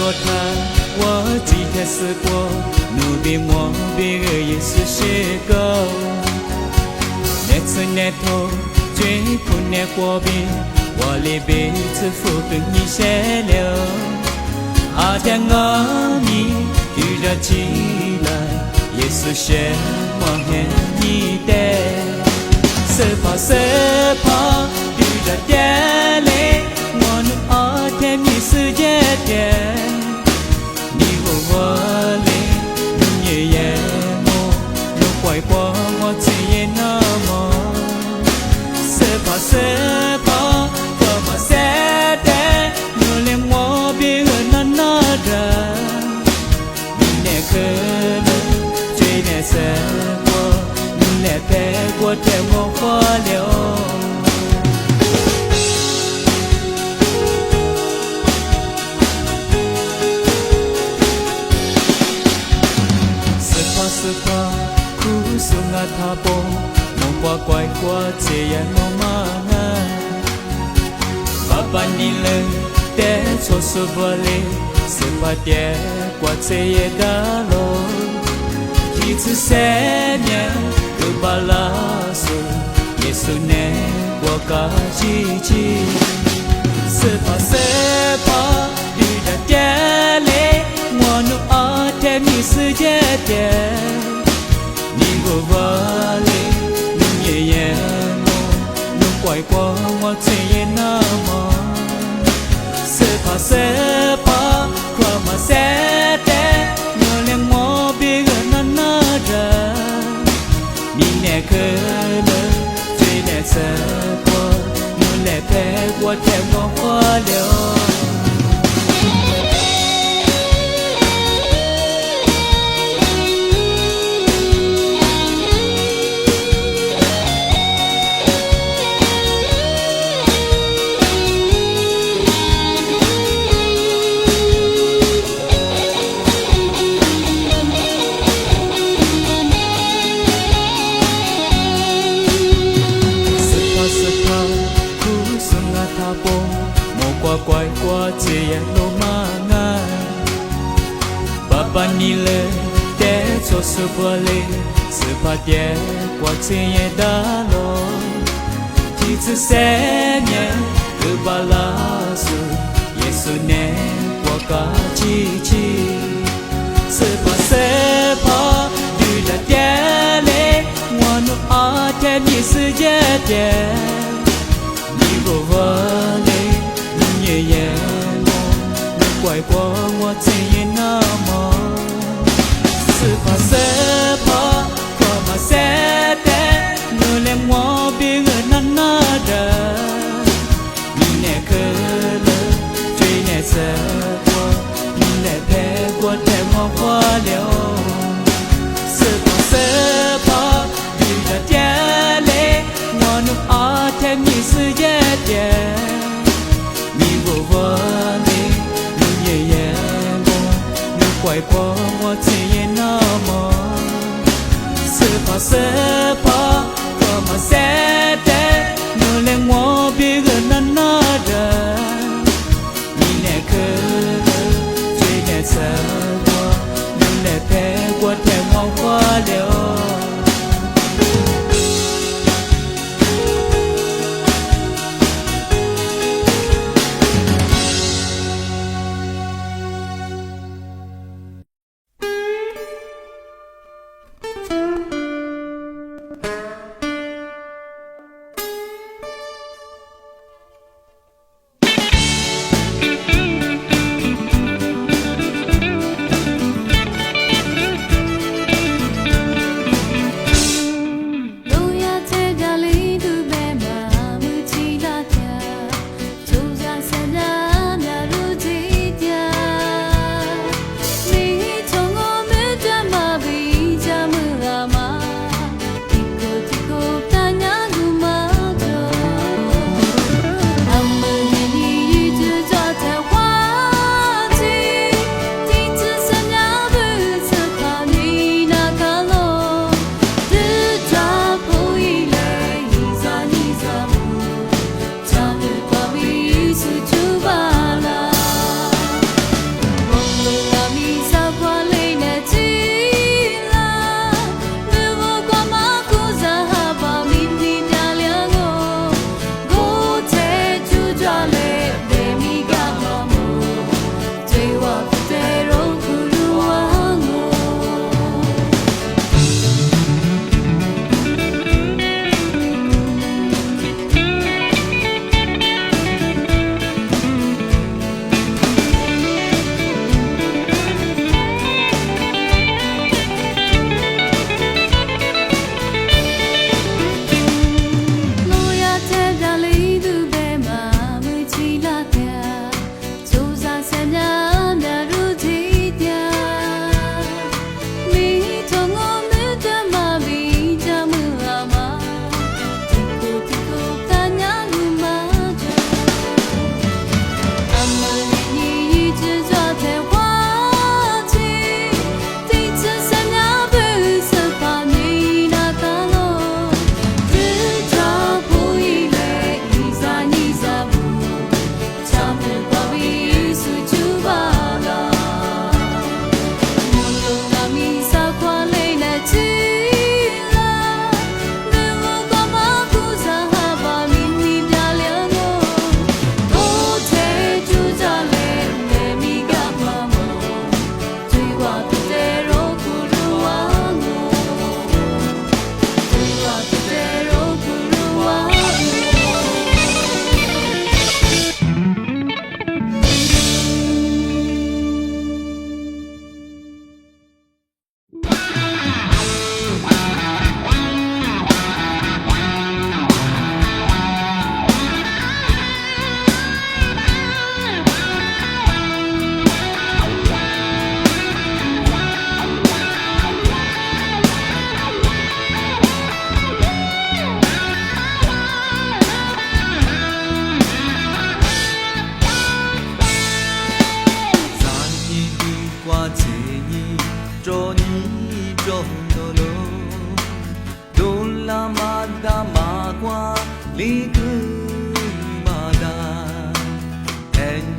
过他，我几天死过，努比莫比个也是些个。那次那头最苦那过比，我里辈子付给你些了。阿天我你遇着起来，也是些我恨你的。se pa du da dele mon a te mi su je de ni wo wale ni ye mo no kwai po mo ti ye na mo se pa ko ma se de no le mo bi na na da ni ne ke le je ne se mo ni ne pe ko te mo fa le tha po mo qua quay qua che ya no ma na papa ni le te so so vole se pa te qua che ya da lo ki tu se nya tu ba la so yesu ne qua ka chi chi se pa du da te le mo no a te mi su je te go vale ni ye ye mo no kwai kwa mo che ye na mo se pa kwa ma se te no le mo bi ga na na da ni ne ke le che ne se kwa no le pe kwa te mo kwa le quay qua che ya lo ma nga papa ni le te so so vole se pa te qua che ya da lo ti tu se nya ku ba la su yesu ne qua ka chi chi se pa du da te le mo no a te mi su je te ni go vole ye ye mo no kwai po mo ti ye na mo se pa ko ma se te no le mo bi ga na na da ni ne ke le tui ne se po ni le pe ko te mo kwa le se pa du da te le mo no a te mi su ye te quay po mo ti ye na mo se pa ko ma se te no le mo bi ga na na da ni ne ke je ne sa mo ni le pe ko te mo kwa le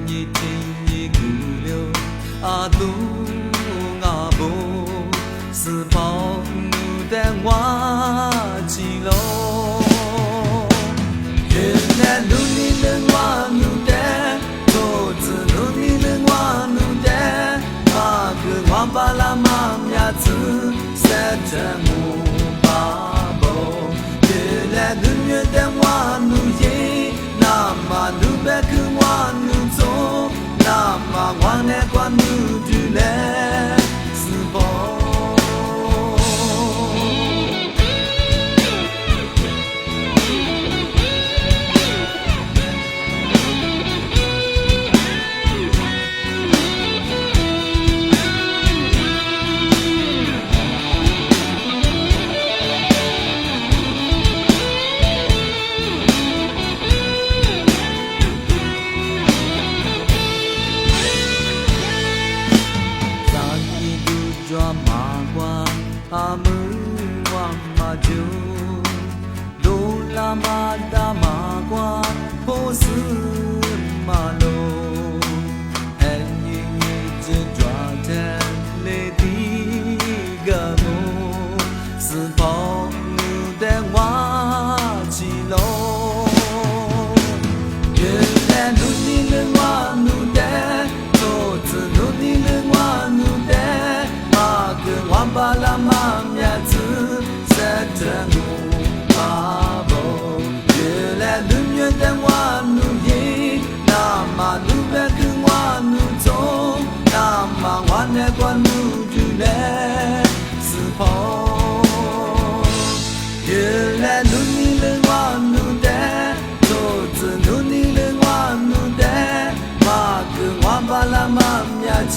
你听你鼓流啊都啊不是跑路的我记录原来路你的我路的都是路你的我路的啊个我把拉妈呀子塞着我把包原来路你的我路耶那么路白个我路走那么我那个路就来是否阿姆瓦马就罗拉马达马瓜波斯马罗，安尼只抓着雷迪个木，是跑路的瓦基罗，原来路你的瓦路的，都是路你的瓦路的。我把拉妈呀子塞着我把包，原来路远的我路远，那么路白跟我路走，那么我那个路就来是跑，原来路你的我路的，都是路你的我路的，嘛跟我把拉妈呀子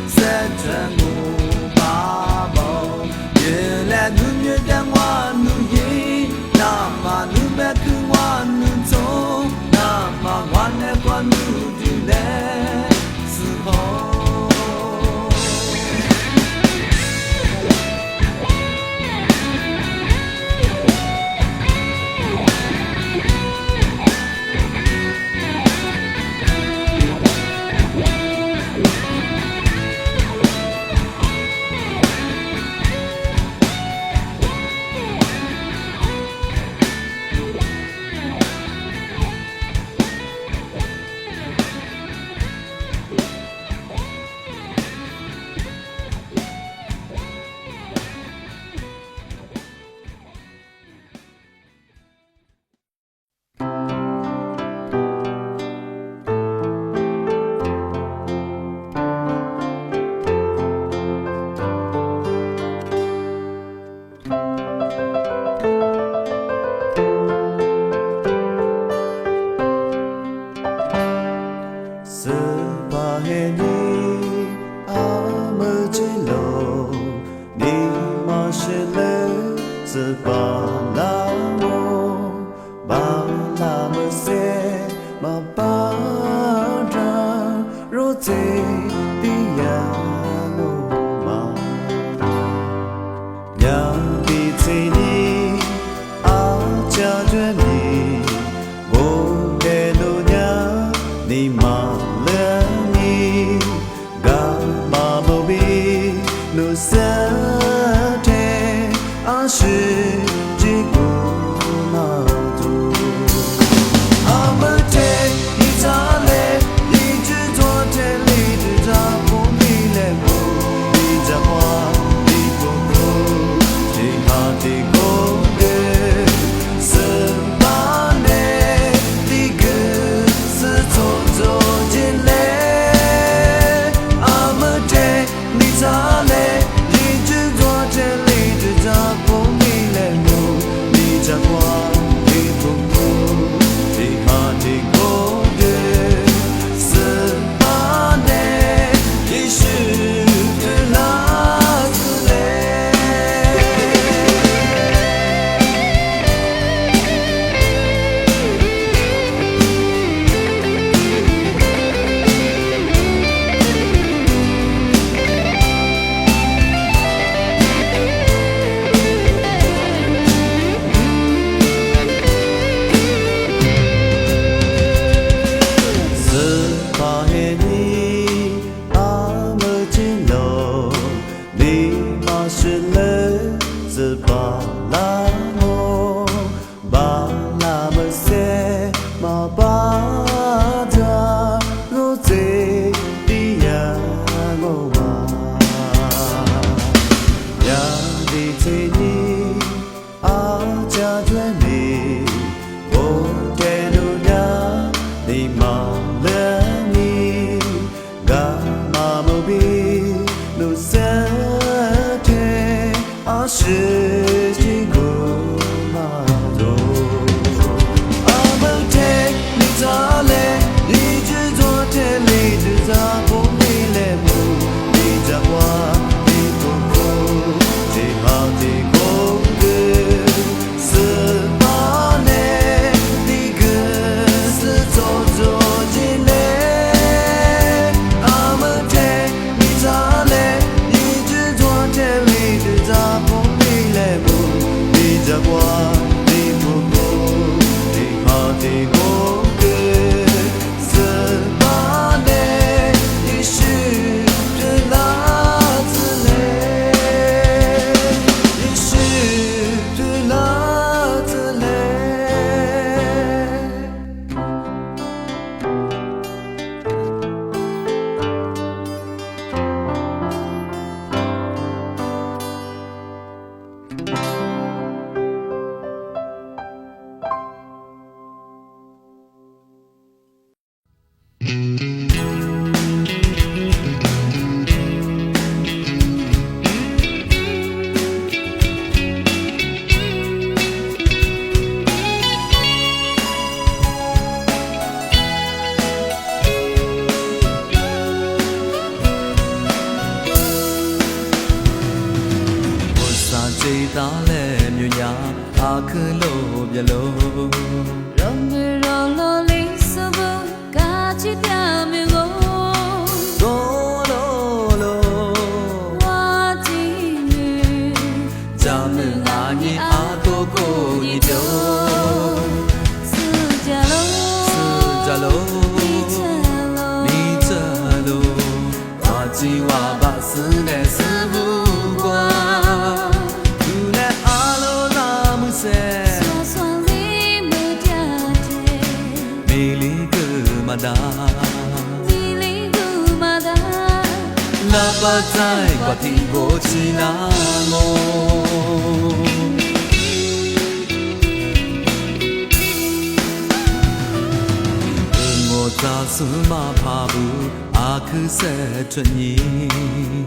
塞着我。原来路远的我路远，那么路白跟我路走，那么我那个路就来是否？走进了你，干嘛不必路色天啊是经过马路，阿门天你咋嘞？你只做天里只咋不你嘞不？你咋话你不哭？只好的空格是把嘞，你个是做做进嘞，阿门天你咋嘞？你只做天里只咋不你嘞不？你咋话你不哭？只好的空格。တာလဲမြညာအခလို့ပြလို့ရောမေရောလောလေးစဘကာချစ်ပြမင်းကိုလောလောဝါကြည့်နေဂျာမငါညီအားတော့ကိုညီတော့စကြလို့နီချလို့ဝါကြည့်ဝါပါစနဲ့စဘူးကွာလာပါတိုင်းဘာတီကိုချီလာမောငိုသာစမဖာဘူးအခဆက်ချွညီ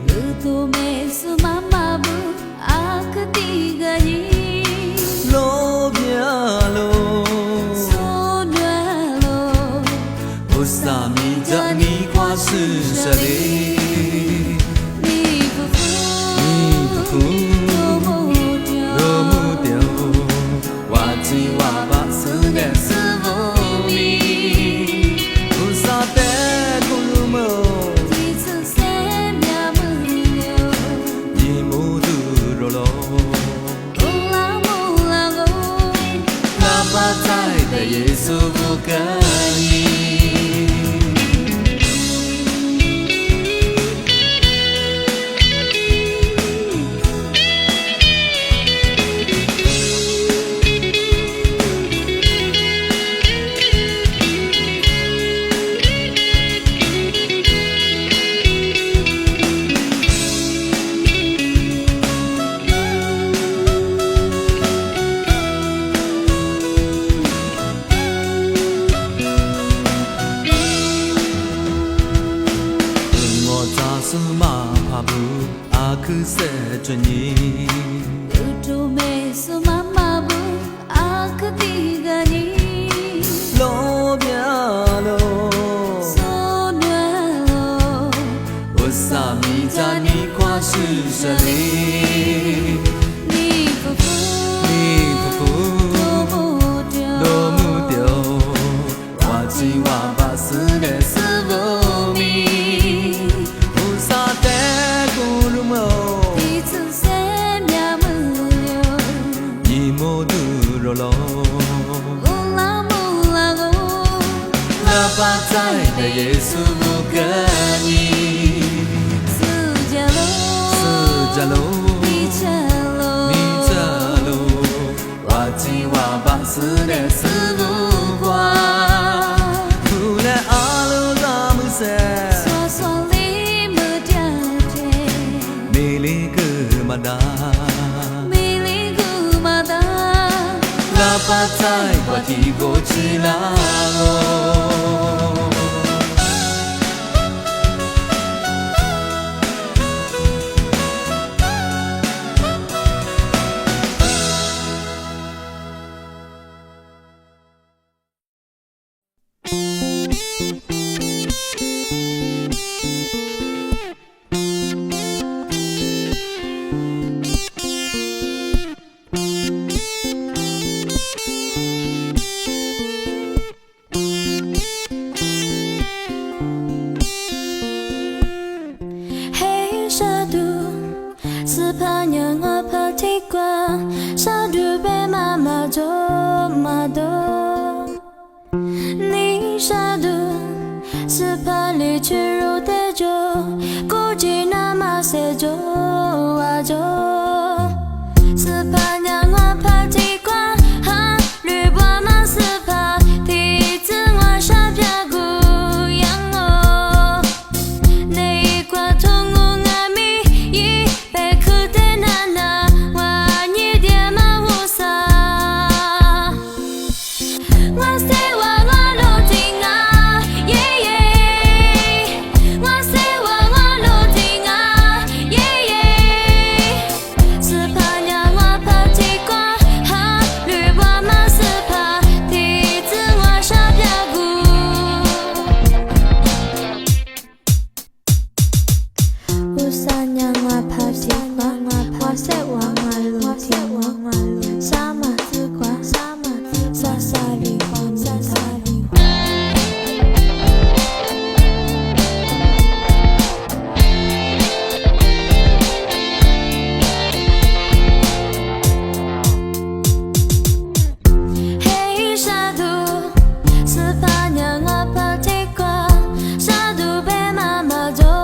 လူတို့မဲစမမဘူးအခတိကကြီးလောပြလို့ဆိုနွယ်လို့ဘုစာမီကြနီခွာဆူစလေး耶稣不跟你。စမဖာဘူးအခဆက်ချွညီလူတို့မဲစမမဘူးအခတိကကြီးလောပြလို့ဆိုနွယ်လို့ဝစာမီဇာနီခွာဆူစလေးနီဖူဖူလိုမှုတောဝါချီဝါပါစနဲ့စဘောမီပါတိုင်းတဲ့ယေရှုမကနီစကြလို့နီချလို့ဝါချီဝါပါစတဲ့စဘူးကွာသူနဲ့အားလုံးသာမစဲဆွာလေးမတတ်တဲ့မေလေးကမဒါလာပါတိုင်းဘာတီကိုချီလာ马多，你杀毒是怕离去入的酒，估计那么些酒啊酒，是怕让我怕习惯，哈，绿波嘛是怕提子我傻飘古样哦，那一挂通我阿米一被苦的娜娜，我一点嘛无啥，我say我路听啊，耶耶，我say我路听啊，耶耶，是怕让我怕习惯，哈，绿波嘛是怕提子我傻飘古。Usahanya ngapa siapa wase wangalu sama tukwa sasari Hey sadu sepanya ngapa tikwa sadu be mama jo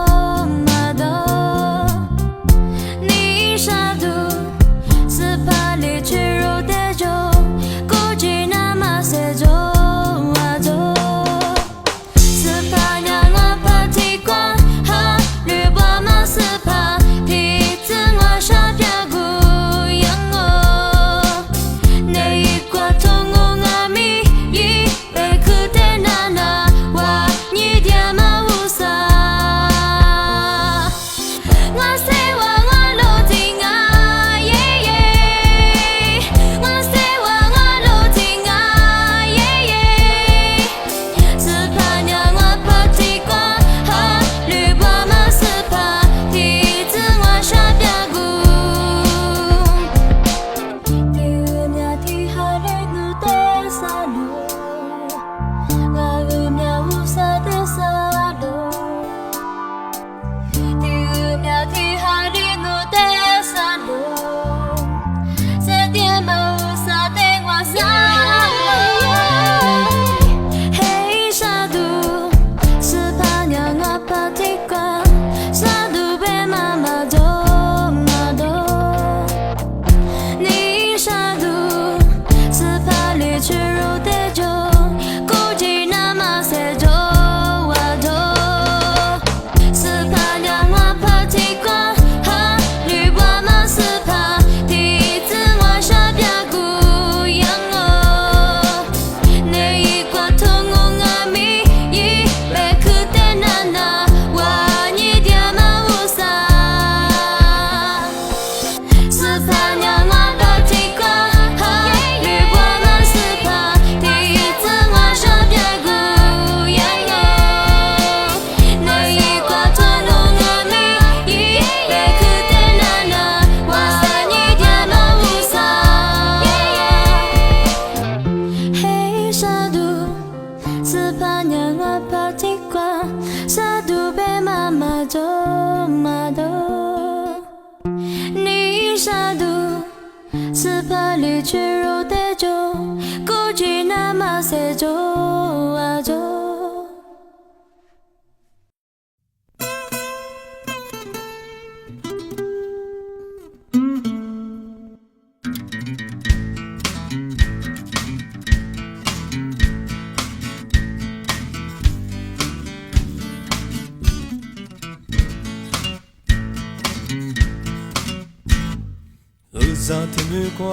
昨天日光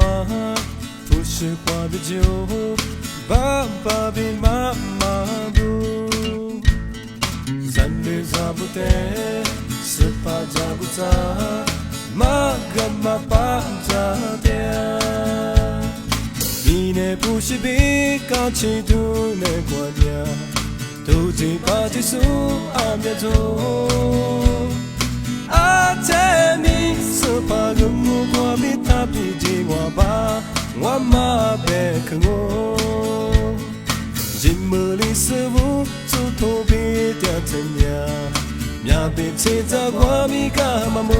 不是花的酒，爸爸比妈妈不，三日咋不得，四八咋不咋，妈干嘛把咋的？你那不是比高起度那过年，都只把这数阿面走。阿姐你是怕个木瓜米他比起我爸我妈别看我，今么里师傅做头皮掉成呀，面别切在我米干嘛么？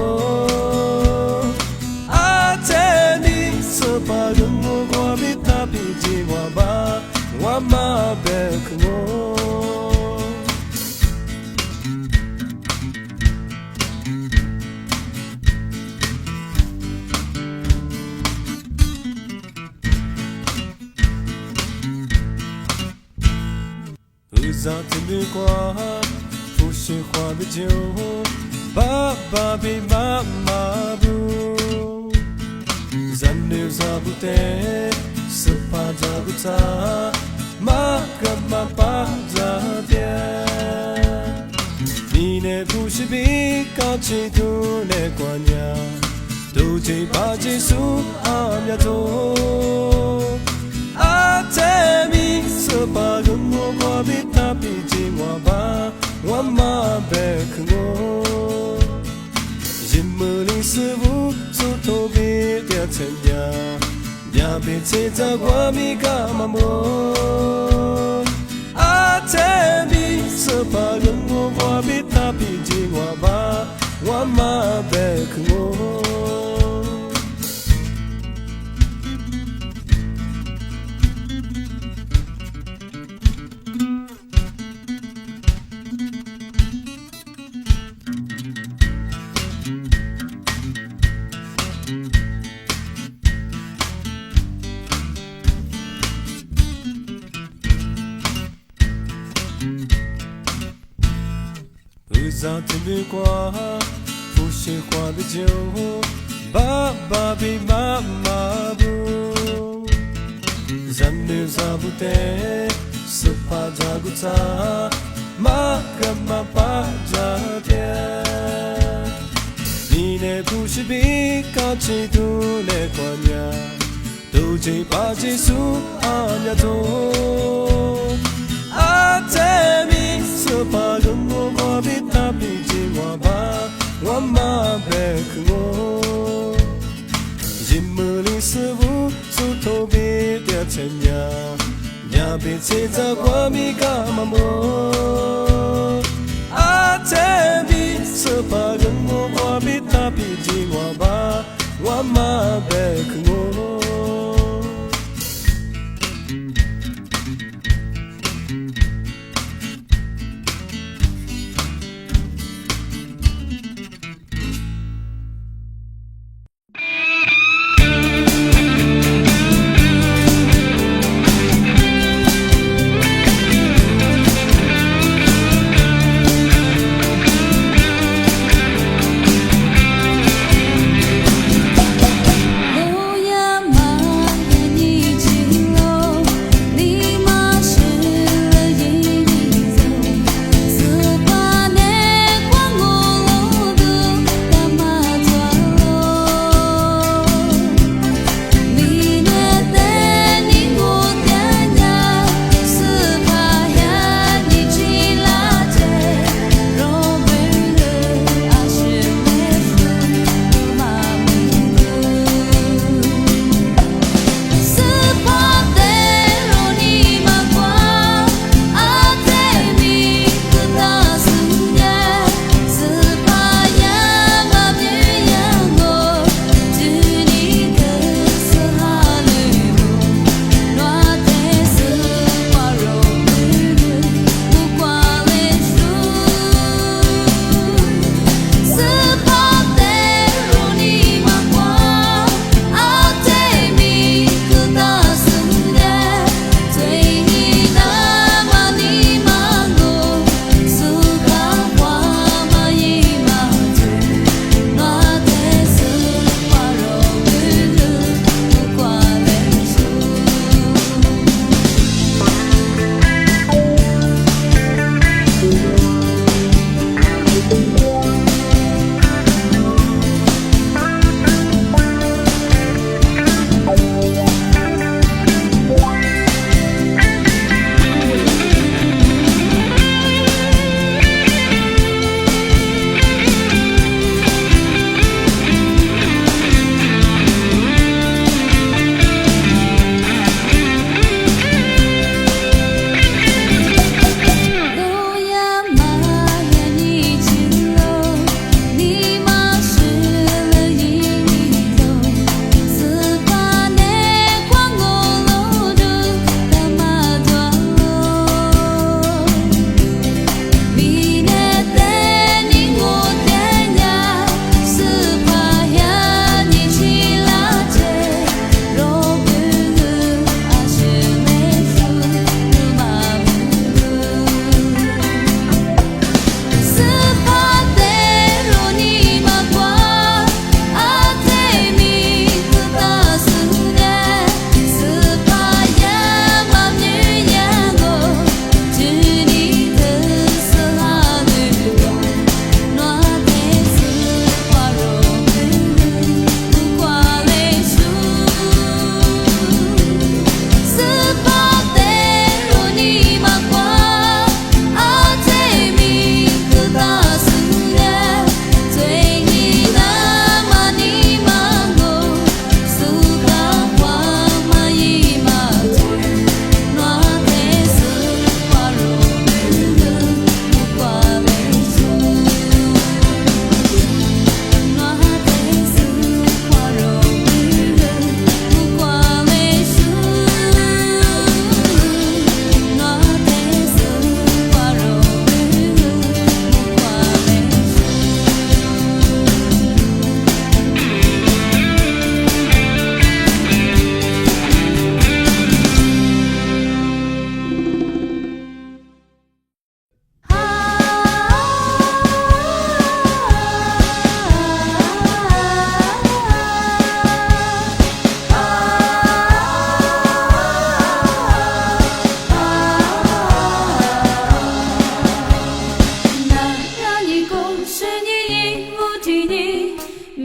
阿姐你是 pa gungo kwa bita piji waba wama bekmo Uza timi kwa fushi kwa bijo ba ba bi ma ma bu Zanu zabute sepa zabuta ma kama pa zabia Nine fushi bi ka chi tu ne kwa nya Tu chi pa chi su amya to Atemi sepa gungo kwa bita piji waba wama bekmo Jimuli sebu su tobi dia tenya Dia bice za kwa mi kama mo Atemi sepa gungo kwa bita piji waba wama bekmo Uza timi kwa fushi kwa bijo ba ba bi ma ma bu Zanu zabute sepa jaguta ma kama pa jabia Nine fushi bi ka chi tu ne kwa nya Tu chi pa chi su anya to Atemi sepa gungo kwa bita piji waba wama bekmo Jimuli sebu su tobi dia tenya Nya bice za kwa mi kama mo Atemi sepa gungo kwa bita piji waba wama bekmo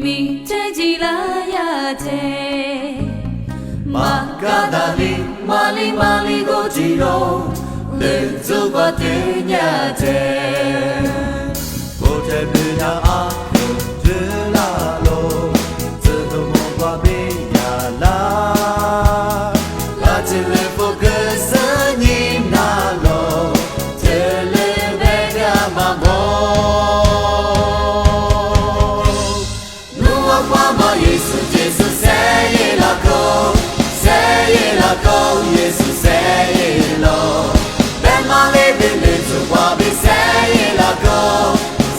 米这吉拉呀切，马嘎达里马里马里go吉罗，人走过的呀切，不在不那阿克德拉罗，这都莫挂贝呀拉，拉吉勒不格森尼那罗，这勒贝嘎马莫。耶稣塞耶罗，ben马里ben里祖华比塞耶拉go，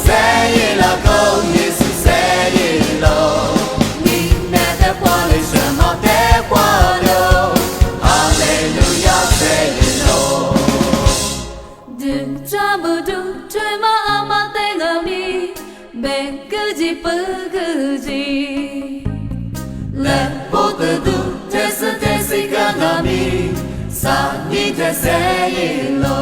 塞耶拉go，耶稣塞耶罗，你那的花里什么的花流，哈利路亚塞耶罗。的抓不住，吹马阿妈的个米，别个吉不个吉，来不得度。Kami sani deselo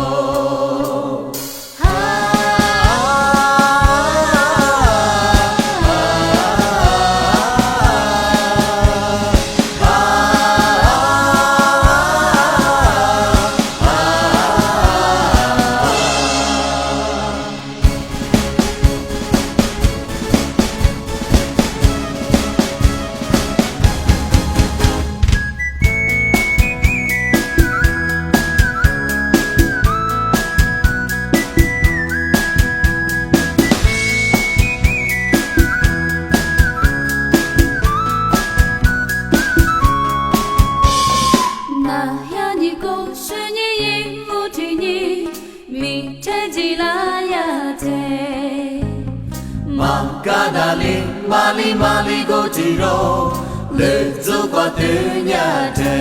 Makadali mali mali go tiro le zo qua te nhà te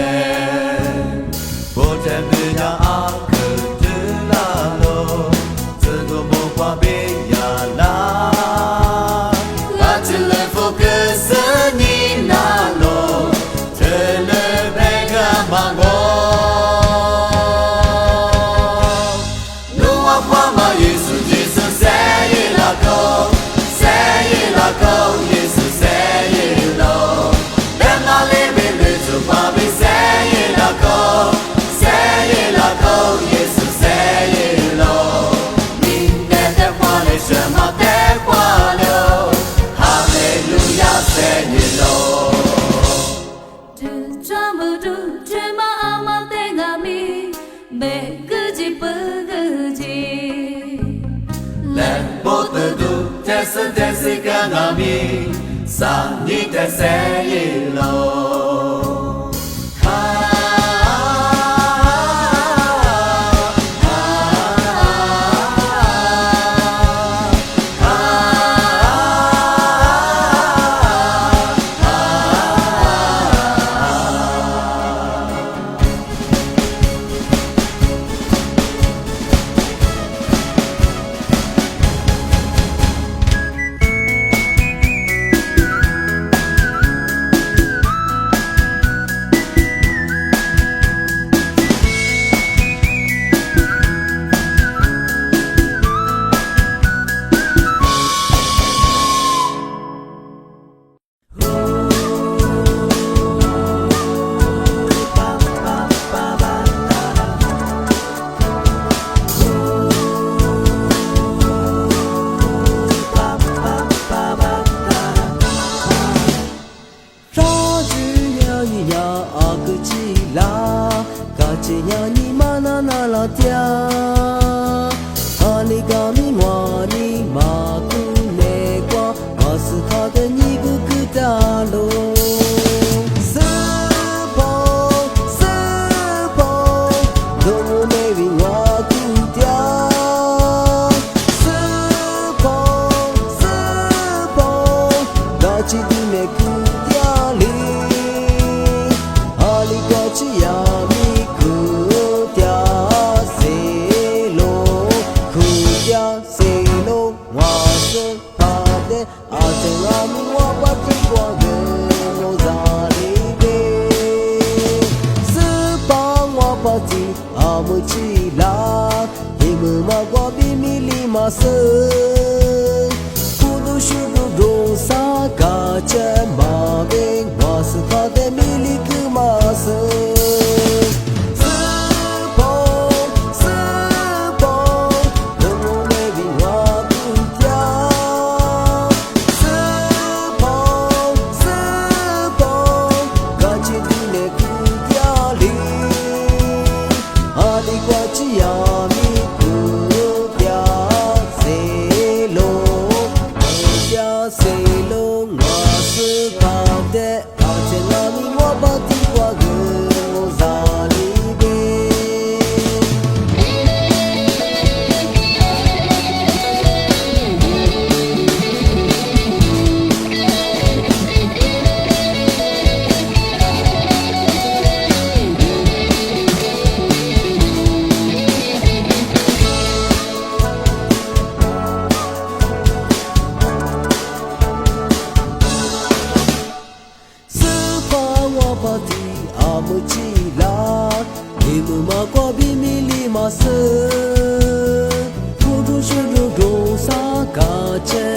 bo te bina a ke te la lo ze go mo qua be ya la la te le fo ke se ni na lo te le be ga ma go no wa kwa ma yesu jesus say la go go, Jesus say it Lord. Then I live in little Bobby say it go, Jesus say it Lord. Me that the one my that one, hallelujah say it Lord. Do trouble do, dream my thing me, be good let both do. Desi kanami sani desi lo Kudu shudu dong sa 가자 마뱅 와서 파데 밀리 그마스 아무지라 이무마과 비밀리 마스 도도쇼도 도사 가제